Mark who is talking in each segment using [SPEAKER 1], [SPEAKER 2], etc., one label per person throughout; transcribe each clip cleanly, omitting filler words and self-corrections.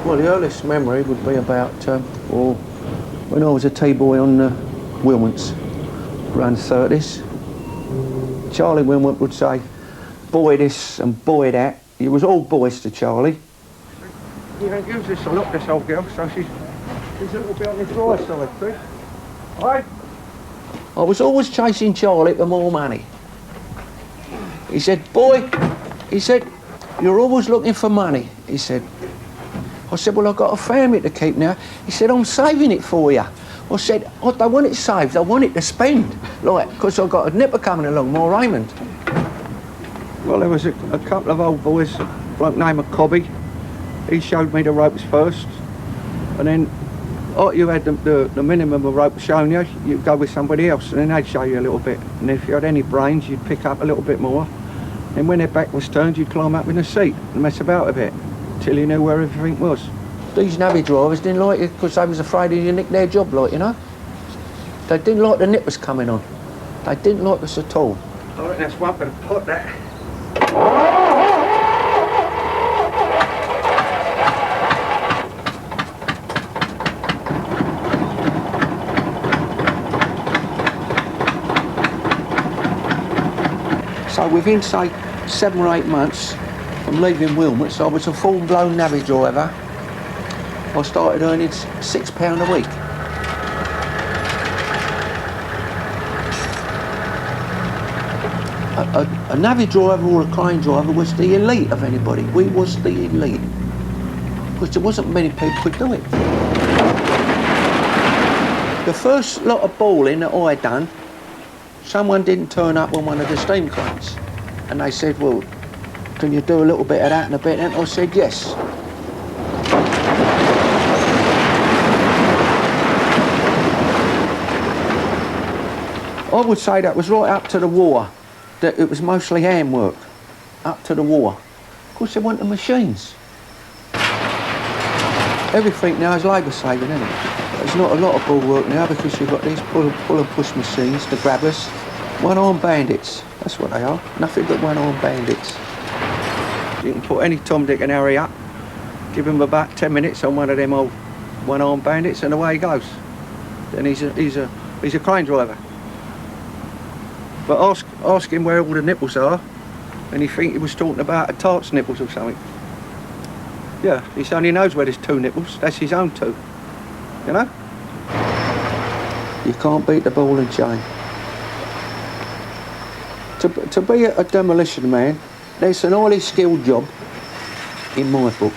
[SPEAKER 1] Well, the earliest memory would be about, when I was a T-boy on Wilmots, around the 30s. Charlie Wilmot would say, boy this and boy that. He was all boys to Charlie. You don't use this a lot, this old girl, so she's a little bit on the dry side, Chris. Right? I was always chasing Charlie for more money. He said, boy, he said, you're always looking for money, he said. I said, well, I've got a family to keep now. He said, I'm saving it for you. I said, I don't want it saved, I want it to spend. Like, because I've got a nipper coming along, more Raymond. Well, there was a couple of old boys, a bloke named Cobby. He showed me the ropes first. And then, you had the minimum of rope shown you, you'd go with somebody else, and then they'd show you a little bit. And if you had any brains, you'd pick up a little bit more. And when their back was turned, you'd climb up in the seat and mess about a bit, till you knew where everything was. These navvy drivers didn't like it because they was afraid of you nick their job, like, you know. They didn't like the nippers coming on. They didn't like us at all. I reckon that's one for the pot, that. So within, say, 7 or 8 months from leaving Wilmots, I was a full-blown navvy driver. I started earning £6 a week. A navvy driver or a crane driver was the elite of anybody. We was the elite. Because there wasn't many people could do it. The first lot of balling that I done, someone didn't turn up on one of the steam cranes. And they said, well, can you do a little bit of that and a bit of that? I said, yes. I would say that was right up to the war, that it was mostly handwork, up to the war. Of course, they weren't the machines. Everything now is labour saving, isn't it? There's not a lot of bull work now because you've got these pull and push machines, the grabbers. One-armed bandits, that's what they are. Nothing but one-armed bandits. You can put any Tom, Dick and Harry up, give him about 10 minutes on one of them old one-armed bandits and away he goes. Then he's a crane driver. But ask him where all the nipples are, and he think he was talking about a tart's nipples or something. Yeah, he only knows where there's 2 nipples. That's his own 2. You know? You can't beat the ball and chain. To be a demolition man, there's an highly skilled job in my book.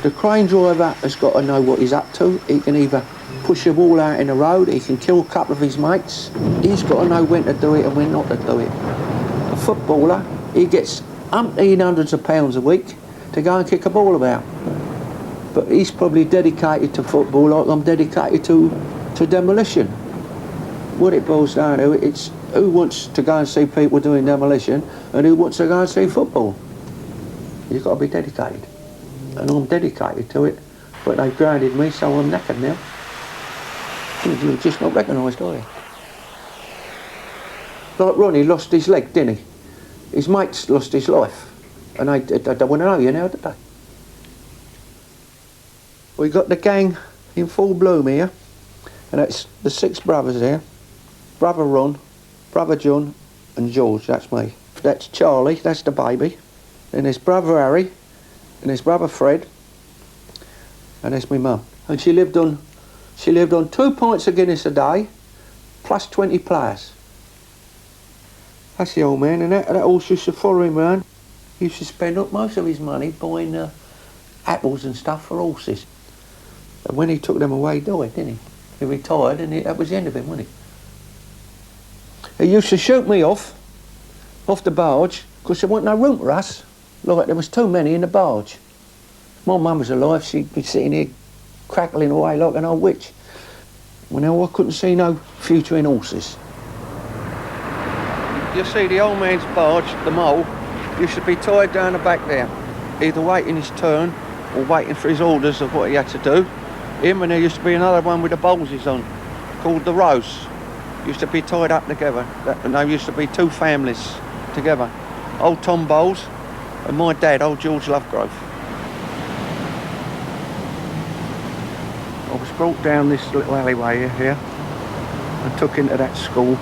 [SPEAKER 1] The crane driver has got to know what he's up to. He can either push a wall out in the road, he can kill a couple of his mates. He's got to know when to do it and when not to do it. A footballer, he gets umpteen hundreds of pounds a week to go and kick a ball about. But he's probably dedicated to football like I'm dedicated to demolition. What it boils down to, it's who wants to go and see people doing demolition and who wants to go and see football. You've got to be dedicated. And I'm dedicated to it, but they've grounded me, so I'm knackered now. You're just not recognised, are you? Like Ronnie lost his leg, didn't he? His mates lost his life, and they don't want to know you now, do they? We got the gang in full bloom here, and that's the 6 brothers here. Brother Ron, Brother John, and George, that's me. That's Charlie, that's the baby. Then there's Brother Harry, and there's Brother Fred, and there's my mum. And she lived on 2 pints of Guinness a day, plus 20 players. That's the old man, and that horse used to follow him around. He used to spend up most of his money buying apples and stuff for horses. And when he took them away, he died, didn't he? He retired, and that was the end of him, wasn't he? He used to shoot me off the barge, because there wasn't no room for us. Like, there was too many in the barge. My mum was alive, she'd be sitting here crackling away like an old witch. Well, now I couldn't see no future in horses. You see, the old man's barge, the mole, used to be tied down the back there, either waiting his turn or waiting for his orders of what he had to do. Him, and there used to be another one with the bowlses on, called the Rose. Used to be tied up together, and there used to be 2 families together. Old Tom Bowles and my dad, old George Lovegrove. I was brought down this little alleyway here and took into that school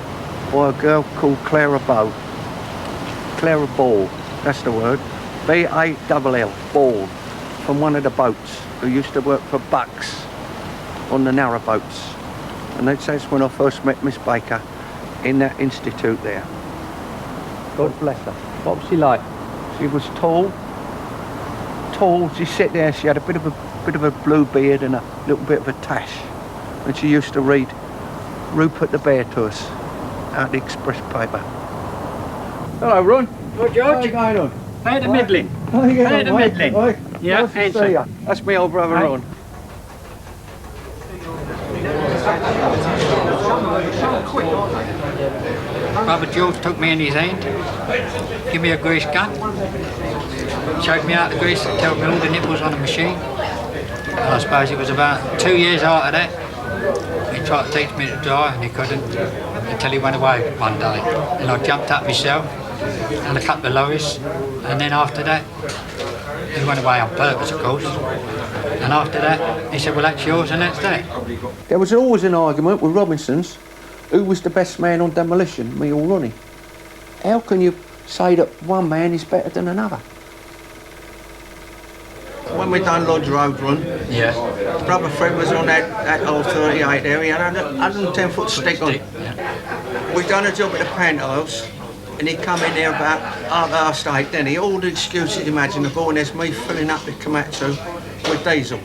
[SPEAKER 1] by a girl called Clara Ball, that's the word, B-A-L-L, Ball, from one of the boats, who used to work for Bucks on the narrow boats. And that's when I first met Miss Baker in that institute there. God bless her.
[SPEAKER 2] What was she like?
[SPEAKER 1] She was tall. She sat there, she had a bit of a blue beard and a little bit of a tash. And she used to read Rupert the Bear to us out the Express paper. Hello, Ron.
[SPEAKER 2] Hello, George.
[SPEAKER 1] How are you going on?
[SPEAKER 2] Hey, the middling.
[SPEAKER 1] How are you
[SPEAKER 2] Hey,
[SPEAKER 1] going
[SPEAKER 2] the
[SPEAKER 1] on, mate?
[SPEAKER 2] middling.
[SPEAKER 1] Oi.
[SPEAKER 2] Yeah,
[SPEAKER 1] Nice to see you. That's my old brother,
[SPEAKER 2] Hey.
[SPEAKER 1] Ron.
[SPEAKER 3] Brother George took me in his hand, gave me a grease gun, showed me how to grease it, told me all the nipples on the machine. And I suppose it was about 2 years after that, he tried to teach me to drive and he couldn't, until he went away one day. And I jumped up myself and a couple of lorries, and then after that, he went away on purpose, of course. And after that, he said, well, that's yours and that's that.
[SPEAKER 1] There was always an argument with Robinson's, who was the best man on demolition, me or Ronnie. How can you say that one man is better than another?
[SPEAKER 4] When we done Lodge Road run,
[SPEAKER 3] Yeah.
[SPEAKER 4] Brother Fred was on that old 38 there, he had a 110-foot stick on. We done a job at the penthouse, and he come in there about 8:30, then he all the excuses imaginable, and there's me filling up the Komatsu with diesel.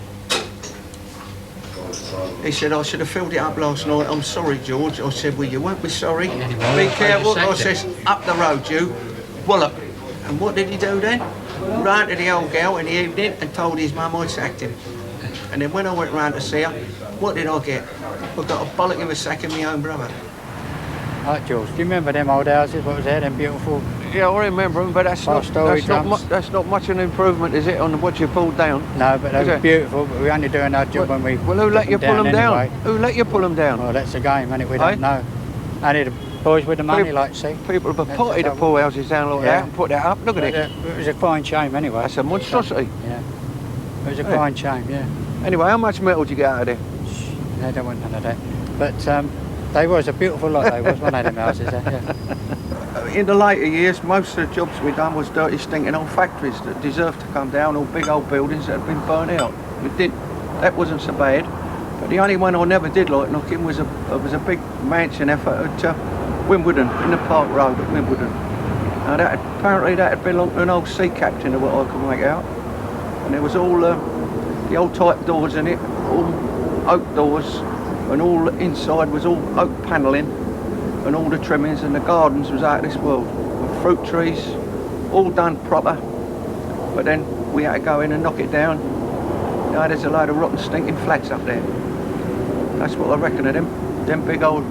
[SPEAKER 4] He said, I should have filled it up last night, I'm sorry, George. I said, well, you won't be sorry. Be careful. I says, up the road, you, wallop. And what did he do then? Ran to the old girl in the evening and told his mum I sacked him. And then when I went round to see her, what did I get? I got a bollock in the sack of my own brother.
[SPEAKER 2] Right, George, do you remember them old houses? What was there, them beautiful?
[SPEAKER 1] Yeah, I remember them, but that's not much an improvement, is it, on what you pulled down?
[SPEAKER 2] No, but they were beautiful, but we were only doing our job when we
[SPEAKER 1] Well, who let you pull them down?
[SPEAKER 2] anyway.
[SPEAKER 1] Who let you pull them down?
[SPEAKER 2] Well, that's the game, ain't it? We don't know. Only the boys with the money, like, see.
[SPEAKER 1] People have
[SPEAKER 2] That's
[SPEAKER 1] potted
[SPEAKER 2] the
[SPEAKER 1] to pull houses down like that and put that up. Look at
[SPEAKER 2] But,
[SPEAKER 1] it.
[SPEAKER 2] it was a fine shame, anyway.
[SPEAKER 1] That's a monstrosity.
[SPEAKER 2] Yeah. It was a
[SPEAKER 1] Yeah.
[SPEAKER 2] fine shame, yeah.
[SPEAKER 1] Anyway, how much metal did you get out of there?
[SPEAKER 2] They don't want none of that. But they was a beautiful lot, they was, one of them houses there, yeah.
[SPEAKER 1] In the later years, most of the jobs we done was dirty, stinking old factories that deserved to come down, or big old buildings that had been burnt out. That wasn't so bad. But the only one I never did like knocking was a big mansion effort at Wimbledon, in the Park Road at Wimbledon. Now apparently that had belonged to an old sea captain, of what I could make out. And there was all the old type doors in it, all oak doors, and all inside was all oak panelling, and all the trimmings, and the gardens was out of this world. With fruit trees, all done proper. But then we had to go in and knock it down. Now there's a load of rotten stinking flats up there. That's what I reckon of them big old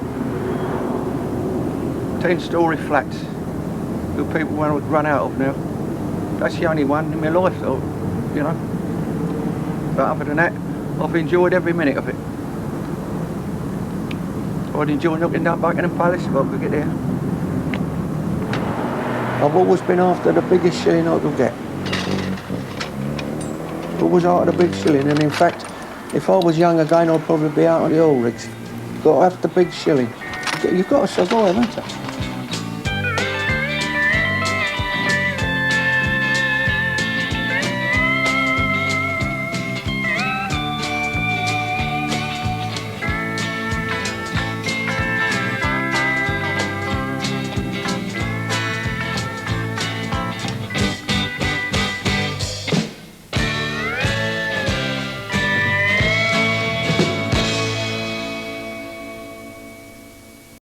[SPEAKER 1] 10-storey flats that people want to run out of now. That's the only one in my life, though, you know. But other than that, I've enjoyed every minute of it. I'd enjoy knocking down Buckingham Palace if I could get there. I've always been after the biggest shilling I could get. Always after the big shilling, and in fact, if I was young again, I'd probably be out on the oil rigs. Got to have the big shilling. You've got to survive, haven't you?